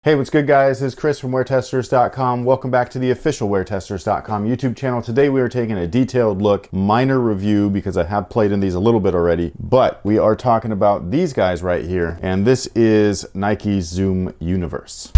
Hey, what's good guys? This is Chris from WearTesters.com. Welcome back to the official WearTesters.com YouTube channel. Today we are taking a detailed look, minor review because I have played in these a little bit already, but we are talking about these guys right here, and this is Nike Zoom UNVRS.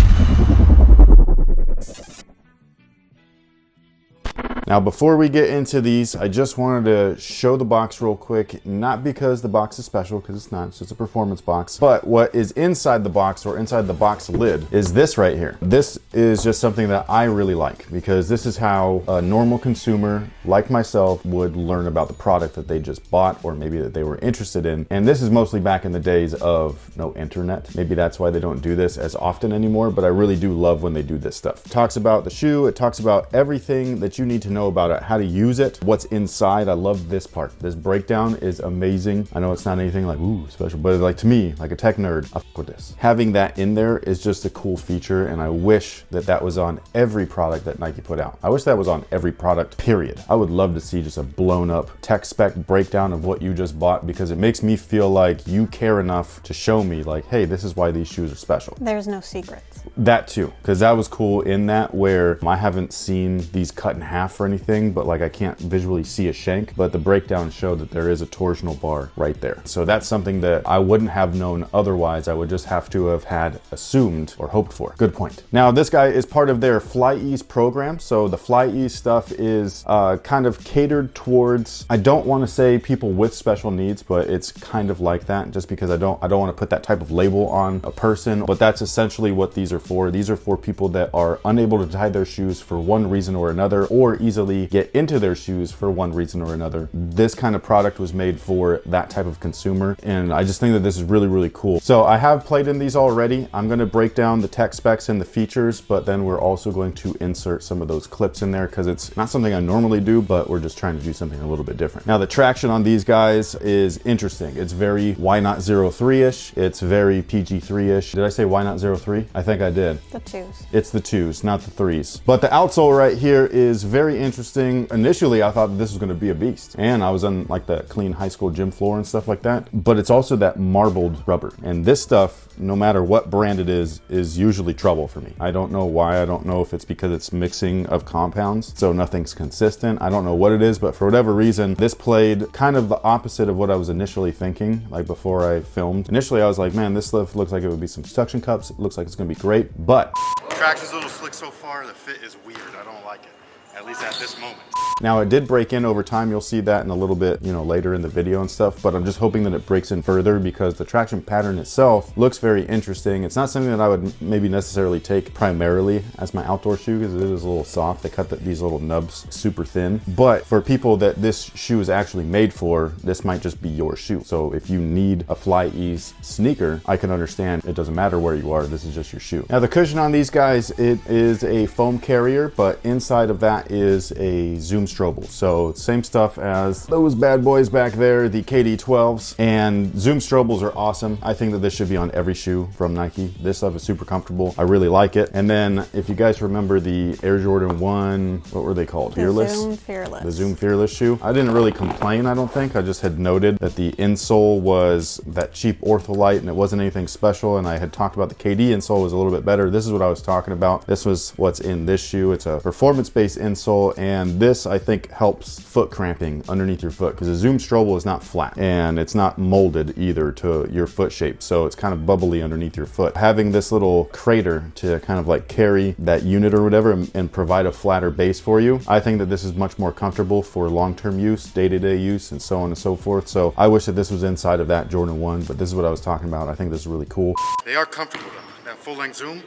Now, before we get into these, I just wanted to show the box real quick, not because the box is special, because it's not, it's just a performance box, but what is inside the box or inside the box lid is this right here. This is just something that I really like because this is how a normal consumer like myself would learn about the product that they just bought or maybe that they were interested in. And this is mostly back in the days of no internet. Maybe that's why they don't do this as often anymore, but I really do love when they do this stuff. It talks about the shoe, it talks about everything that you need to know about it, how to use it, what's inside. I love this part. This breakdown is amazing. I know it's not anything like ooh special, but like to me, like a tech nerd, I fuck with this. Having that in there is just a cool feature, and I wish that that was on every product that Nike put out. I wish that was on every product, period. I would love to see just a blown up tech spec breakdown of what you just bought because it makes me feel like you care enough to show me like, hey, this is why these shoes are special. There's no secrets. That too, because that was cool in that where I haven't seen these cut in half or anything, but like I can't visually see a shank, but the breakdown showed that there is a torsional bar right there. So that's something that I wouldn't have known otherwise. I would just have to have had assumed or hoped for. Good point. Now this guy is part of their FlyEase program. So the FlyEase stuff is kind of catered towards, I don't want to say people with special needs, but it's kind of like that just because I don't want to put that type of label on a person, but that's essentially what these are for. These are for people that are unable to tie their shoes for one reason or another, or easily get into their shoes for one reason or another. This kind of product was made for that type of consumer, and I just think that this is really, really cool. So I have played in these already. I'm going to break down the tech specs and the features, but then we're also going to insert some of those clips in there because it's not something I normally do, but we're just trying to do something a little bit different. Now the traction on these guys is interesting. It's very why not 03-ish. It's very PG3-ish. Did I say why not 03? I think I did. The twos. It's the twos, not the threes. But the outsole right here is very interesting. Initially, I thought that this was going to be a beast, and I was on like the clean high school gym floor and stuff like that. But it's also that marbled rubber, and this stuff, no matter what brand it is usually trouble for me. I don't know why. I don't know if it's because it's mixing of compounds, so nothing's consistent. I don't know what it is, but for whatever reason, this played kind of the opposite of what I was initially thinking. Like before I filmed, initially I was like, man, this stuff looks like it would be some suction cups. It looks like it's going to be great, but traction's a little slick so far. The fit is weird. I don't like it, at least at this moment. now it did break in over time. You'll see that in a little bit, you know, later in the video and stuff, but I'm just hoping that it breaks in further because the traction pattern itself looks very interesting. It's not something that I would maybe necessarily take primarily as my outdoor shoe because it is a little soft. They cut these little nubs super thin, but for people that this shoe is actually made for, this might just be your shoe. So if you need a FlyEase sneaker, I can understand. It doesn't matter where you are, this is just your shoe. Now the cushion on these guys, it is a foam carrier, but inside of that is a Zoom Strobel. So same stuff as those bad boys back there, the KD12s, and Zoom Strobels are awesome. I think that this should be on every shoe from Nike. This stuff is super comfortable. I really like it. And then if you guys remember the Air Jordan 1, what were they called? Fearless? Zoom Fearless. The Zoom Fearless shoe. I didn't really complain, I don't think. I just had noted that the insole was that cheap Ortholite and it wasn't anything special, and I had talked about the KD insole was a little bit better. This is what I was talking about. This was what's in this shoe. It's a performance-based insole, and this I think helps foot cramping underneath your foot because the Zoom Strobel is not flat and it's not molded either to your foot shape, so it's kind of bubbly underneath your foot. Having this little crater to kind of like carry that unit or whatever and provide a flatter base for you, I think that this is much more comfortable for long-term use, day-to-day use, and so on and so forth. So I wish that this was inside of that Jordan 1, but this is what I was talking about. I think this is really cool. They are comfortable though. That full-length Zoom,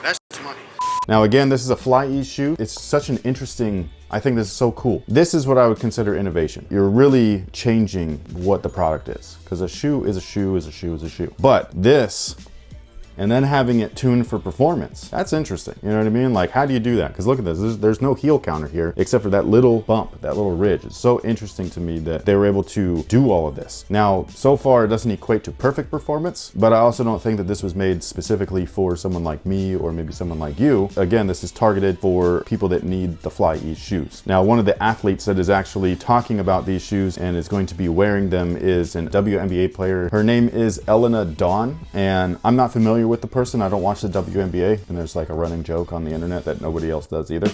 that's money. Now again, this is a FlyEase shoe. It's such an interesting, I think this is so cool. This is what I would consider innovation. You're really changing what the product is, because a shoe is a shoe is a shoe is a shoe. But this, and then having it tuned for performance, that's interesting. You know what I mean? Like, how do you do that? Because look at this, there's no heel counter here except for that little bump, that little ridge. It's so interesting to me that they were able to do all of this. Now, so far it doesn't equate to perfect performance, but I also don't think that this was made specifically for someone like me or maybe someone like you. Again, this is targeted for people that need the FlyEase shoes. Now, one of the athletes that is actually talking about these shoes and is going to be wearing them is an WNBA player. Her name is Elena Dawn, and I'm not familiar with the person. I don't watch the WNBA, and there's like a running joke on the internet that nobody else does either.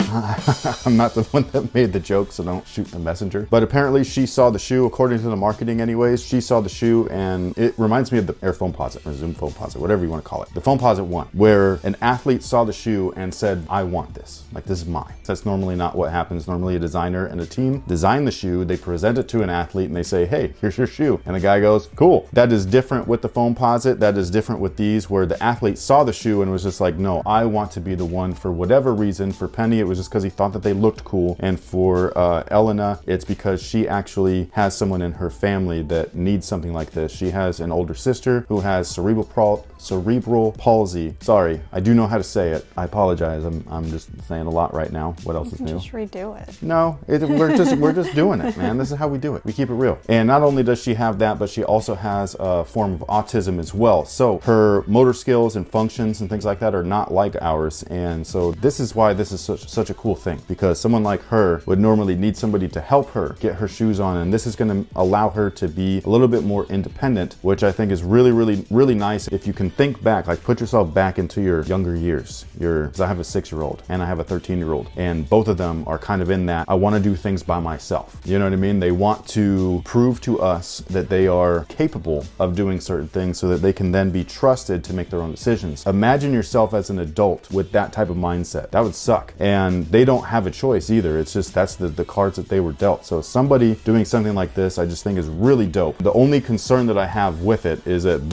I'm not the one that made the joke, so don't shoot the messenger. But apparently she saw the shoe, according to the marketing anyways, she saw the shoe, and it reminds me of the Air Foamposite or Zoom Foamposite, whatever you want to call it. The Foamposite 1, where an athlete saw the shoe and said, I want this. Like, this is mine. That's normally not what happens. Normally a designer and a team design the shoe, they present it to an athlete, and they say, hey, here's your shoe. And the guy goes, cool. That is different with the Foamposite. That is different with these, where the athlete saw the shoe and was just like, no, I want to be the one for whatever reason. For Penny, it was just because he thought that they looked cool. And for Elena, it's because she actually has someone in her family that needs something like this. She has an older sister who has cerebral palsy. Sorry, I do know how to say it. I apologize. I'm just saying a lot right now. What else is new? Just redo it. No, we're just doing it, man. This is how we do it. We keep it real. And not only does she have that, but she also has a form of autism as well. So her motor skills and functions and things like that are not like ours. And so this is why this is such a cool thing, because someone like her would normally need somebody to help her get her shoes on. And this is going to allow her to be a little bit more independent, which I think is really, really, really nice. If you can think back, like put yourself back into your younger years. Because I have a 6-year-old and I have a 13-year-old, and both of them are kind of in that, I want to do things by myself. You know what I mean? They want to prove to us that they are capable of doing certain things so that they can then be trusted to make their own decisions. Imagine yourself as an adult with that type of mindset. That would suck. And they don't have a choice either. It's just, that's the cards that they were dealt. So somebody doing something like this, I just think is really dope. The only concern that I have with it is that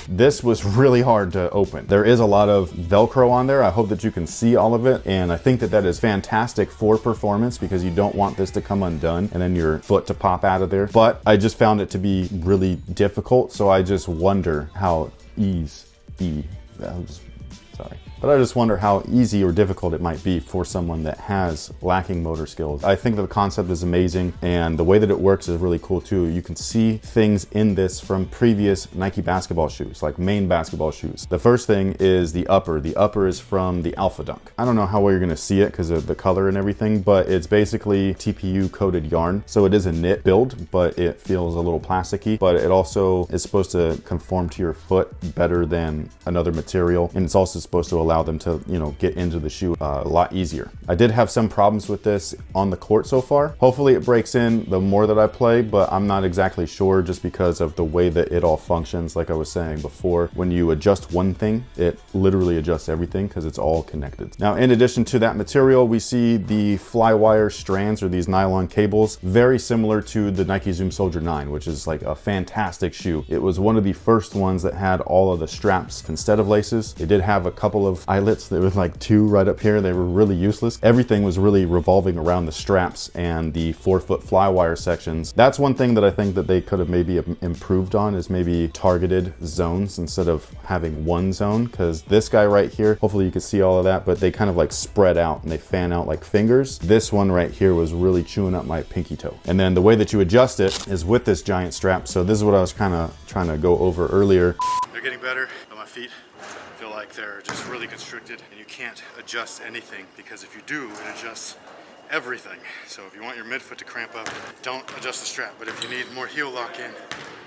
this was really hard to open. There is a lot of Velcro on there. I hope that you can see all of it. And I think that that is fantastic for performance, because you don't want this to come undone and then your foot to pop out of there. But I just found it to be really difficult. So I just wonder how But I just wonder how easy or difficult it might be for someone that has lacking motor skills. I think the concept is amazing, and the way that it works is really cool too. You can see things in this from previous Nike basketball shoes, like main basketball shoes. The first thing is the upper. The upper is from the Alpha Dunk. I don't know how well you're gonna see it because of the color and everything, but it's basically TPU coated yarn. So it is a knit build, but it feels a little plasticky, but it also is supposed to conform to your foot better than another material. And it's also supposed to allow them to, you know, get into the shoe a lot easier. I did have some problems with this on the court so far. Hopefully it breaks in the more that I play, but I'm not exactly sure, just because of the way that it all functions. Like I was saying before, when you adjust one thing, it literally adjusts everything because it's all connected. Now, in addition to that material, we see the Flywire strands, or these nylon cables, very similar to the Nike Zoom Soldier 9, which is like a fantastic shoe. It was one of the first ones that had all of the straps instead of laces. It did have a couple of eyelets. There was like 2 right up here. They were really useless. Everything was really revolving around the straps and the 4-foot Flywire sections. That's one thing that I think that they could have maybe improved on, is maybe targeted zones instead of having one zone, because this guy right here, hopefully you can see all of that, but they kind of like spread out and they fan out like fingers. This one right here was really chewing up my pinky toe. And then the way that you adjust it is with this giant strap. So this is what I was kind of trying to go over earlier. They're getting better, but my feet feel like they're just really constricted, and you can't adjust anything, because if you do, it adjusts everything. So if you want your midfoot to cramp up, don't adjust the strap. But if you need more heel lock in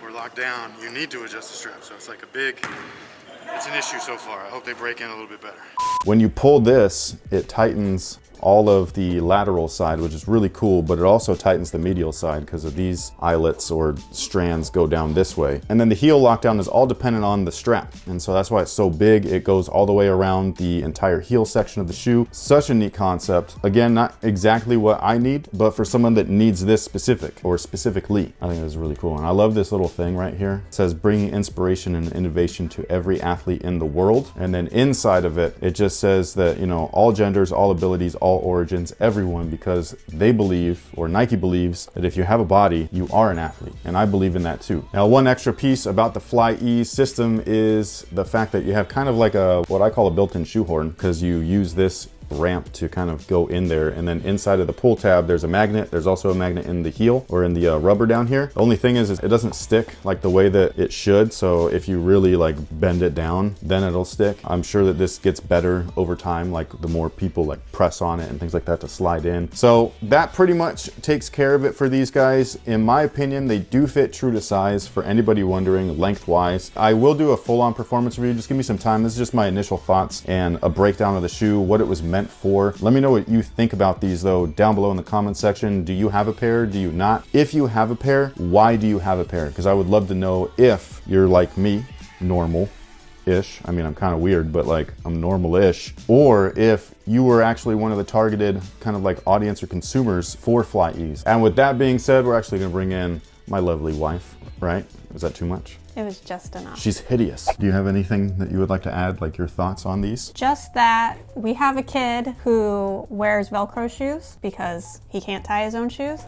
or lock down, you need to adjust the strap. So it's like it's an issue so far. I hope they break in a little bit better. When you pull this, it tightens all of the lateral side, which is really cool, but it also tightens the medial side because of these eyelets or strands go down this way. And then the heel lockdown is all dependent on the strap. And so that's why it's so big. It goes all the way around the entire heel section of the shoe. Such a neat concept. Again, not exactly what I need, but for someone that needs this specifically, I think this is really cool. And I love this little thing right here. It says bringing inspiration and innovation to every athlete in the world. And then inside of it, it just says that, you know, all genders, all abilities, all origins, everyone, because they believe, or Nike believes, that if you have a body, you are an athlete. And I believe in that too. Now, one extra piece about the FlyEase system is the fact that you have kind of like what I call a built-in shoehorn, because you use this ramp to kind of go in there. And then inside of the pull tab, there's a magnet. There's also a magnet in the heel or in the rubber down here. The only thing is it doesn't stick like the way that it should. So if you really like bend it down, then it'll stick. I'm sure that this gets better over time, like the more people like press on it and things like that to slide in. So that pretty much takes care of it for these guys. In my opinion, they do fit true to size for anybody wondering lengthwise. I will do a full-on performance review. Just give me some time. This is just my initial thoughts and a breakdown of the shoe, what it was meant for. Let me know what you think about these though down below in the comments section. Do you have a pair? Do you not? If you have a pair, why do you have a pair? Because I would love to know if you're like me, normal-ish. I mean, I'm kind of weird, but like I'm normal-ish. Or if you were actually one of the targeted kind of like audience or consumers for FlyEase. And with that being said, we're actually gonna bring in my lovely wife, right? Is that too much? It was just enough. She's hideous. Do you have anything that you would like to add, like your thoughts on these? Just that we have a kid who wears Velcro shoes because he can't tie his own shoes.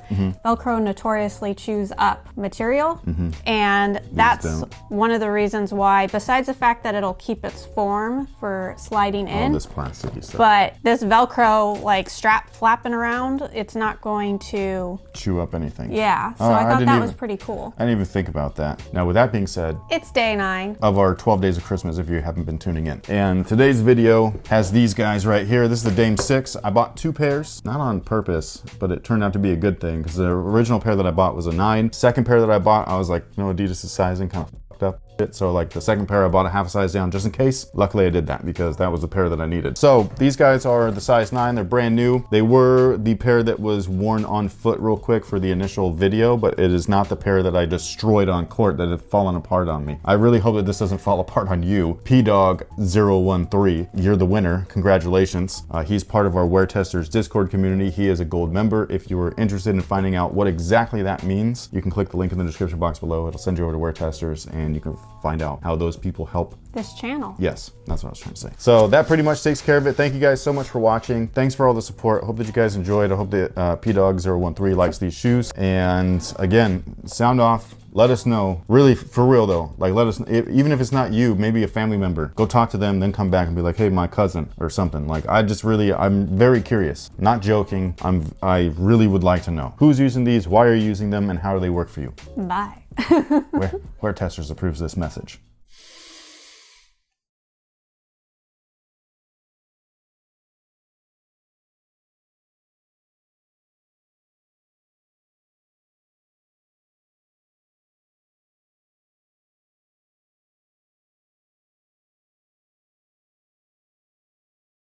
Velcro notoriously chews up material, and that's one of the reasons why, besides the fact that it'll keep its form for sliding in. All this plasticky stuff. But this Velcro like strap flapping around, it's not going to chew up anything. Yeah, so I thought that was pretty cool. I didn't even think about that. Now with that being said, it's day 9 of our 12 days of Christmas if you haven't been tuning in. And today's video has these guys right here. This is the Dame 6. I bought 2 pairs, not on purpose, but it turned out to be a good thing because the original pair that I bought was a 9. Second pair that I bought, I was like, no, Adidas' sizing kind of fucked up. So like the second pair I bought a half a size down just in case. Luckily I did that because that was the pair that I needed. So these guys are the size 9. They're brand new. They were the pair that was worn on foot real quick for the initial video, but it is not the pair that I destroyed on court that had fallen apart on me. I really hope that this doesn't fall apart on you. PDog013, you're the winner. Congratulations. He's part of our WearTesters Discord community. He is a gold member. If you were interested in finding out what exactly that means, you can click the link in the description box below. It'll send you over to WearTesters and you can find out how those people help this channel. Yes, that's what I was trying to say. So that pretty much takes care of it. Thank you guys so much for watching. Thanks for all the support. I hope that you guys enjoyed. I hope that PDog013 likes these shoes. And again, sound off. Let us know, really for real though, like let us, even if it's not you, maybe a family member, go talk to them, then come back and be like, hey, my cousin or something. Like I'm very curious, not joking. I really would like to know who's using these, why are you using them, and how do they work for you? Bye. WearTesters approves this message.